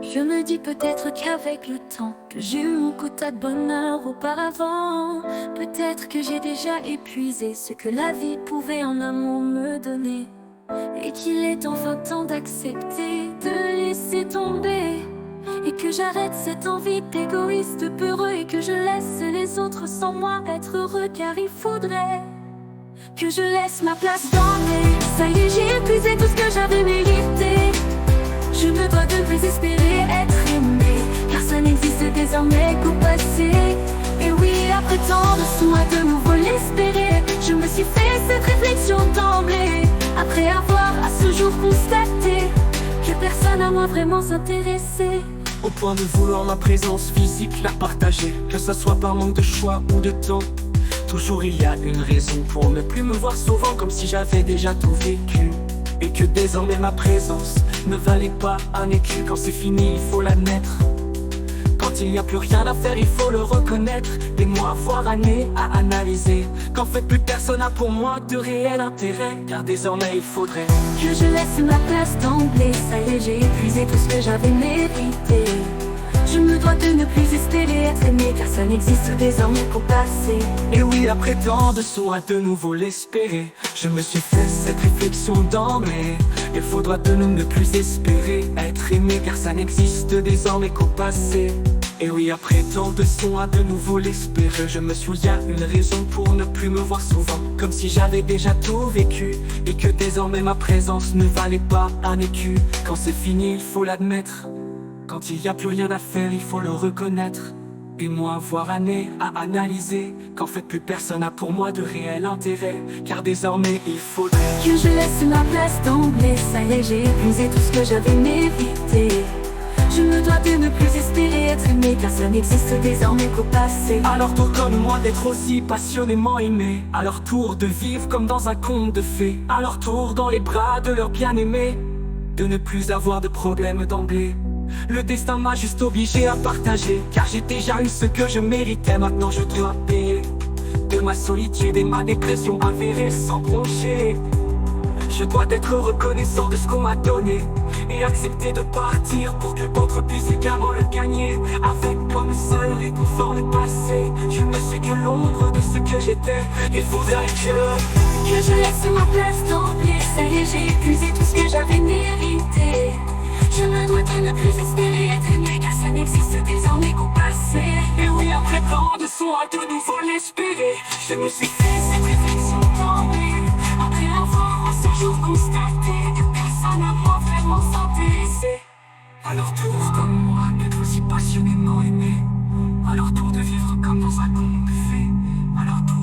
Je me dis peut-être qu'avec le temps, que j'ai eu mon quota de bonheur auparavant. Peut-être que j'ai déjà épuisé ce que la vie pouvait en amour me donner. Et qu'il est enfin temps d'accepter, de laisser tomber. Et que j'arrête cette envie d'égoïste peureux. Et que je laisse les autres sans moi être heureux. Car il faudrait que je laisse ma place dans les... Ça y est, j'ai épuisé tout ce que j'avais mérité. Je me dois de plus espérer être aimé, car ça n'existe désormais qu'au passé. Et oui, après tant de soins, de nouveau l'espérer. Je me suis fait cette réflexion d'emblée, après avoir à ce jour constaté que personne à moi vraiment s'intéressait. Au point de vouloir ma présence physique, la partager, que ce soit par manque de choix ou de temps. Toujours il y a une raison pour ne plus me voir souvent, comme si j'avais déjà tout vécu. Et que désormais ma présence ne valait pas un écu. Quand c'est fini, il faut l'admettre. Quand il n'y a plus rien à faire, il faut le reconnaître. Des mois, voire années à analyser, qu'en fait plus personne n'a pour moi de réel intérêt. Car désormais il faudrait que je laisse ma place d'emblée. Ça y est, j'ai épuisé tout ce que j'avais mérité. Je me dois de ne plus espérer être aimé, car ça n'existe désormais qu'au passé. Et oui, après tant de soins, de nouveau l'espérer. Je me suis fait cette réflexion d'emblée. Il faudra de nous ne plus espérer être aimé, car ça n'existe désormais qu'au passé. Et oui, après tant de soins, de nouveau l'espérer. Je me souviens une raison pour ne plus me voir souvent, comme si j'avais déjà tout vécu. Et que désormais ma présence ne valait pas un écu. Quand c'est fini, il faut l'admettre. Quand il n'y a plus rien à faire, il faut le reconnaître. Et moi, voire années à analyser, qu'en fait plus personne n'a pour moi de réel intérêt. Car désormais il faudrait que je laisse ma place d'emblée. Ça y est, j'ai épuisé tout ce que j'avais mérité. Je me dois de ne plus espérer être aimé, car ça n'existe désormais qu'au passé. À leur tour comme moi d'être aussi passionnément aimé. À leur tour de vivre comme dans un conte de fées. À leur tour dans les bras de leur bien-aimé. De ne plus avoir de problème d'emblée. Le destin m'a juste obligé à partager, car j'ai déjà eu ce que je méritais. Maintenant je dois payer de ma solitude et ma dépression avérée sans broncher. Je dois être reconnaissant de ce qu'on m'a donné et accepter de partir pour que d'autres puissent également le gagner. Avec comme seul et confort le passé, je ne suis que l'ombre de ce que j'étais. Il faudrait que je laisse ma place d'emblée. Ça y est, j'ai épuisé tout ce que j'avais mérité. Je me dois de ne plus espérer être aimé, car ça n'existe désormais qu'au passé. Et oui, après tant de soins, de nouveau l'espérer. Je me suis fait cette réflexion d'emblée, après avoir à ce jour constaté que personne n'a moi vraiment s'intéresser. À leur tour comme moi, d'être aussi passionnément aimé. À leur tour de vivre comme dans un conte de fées. À leur tour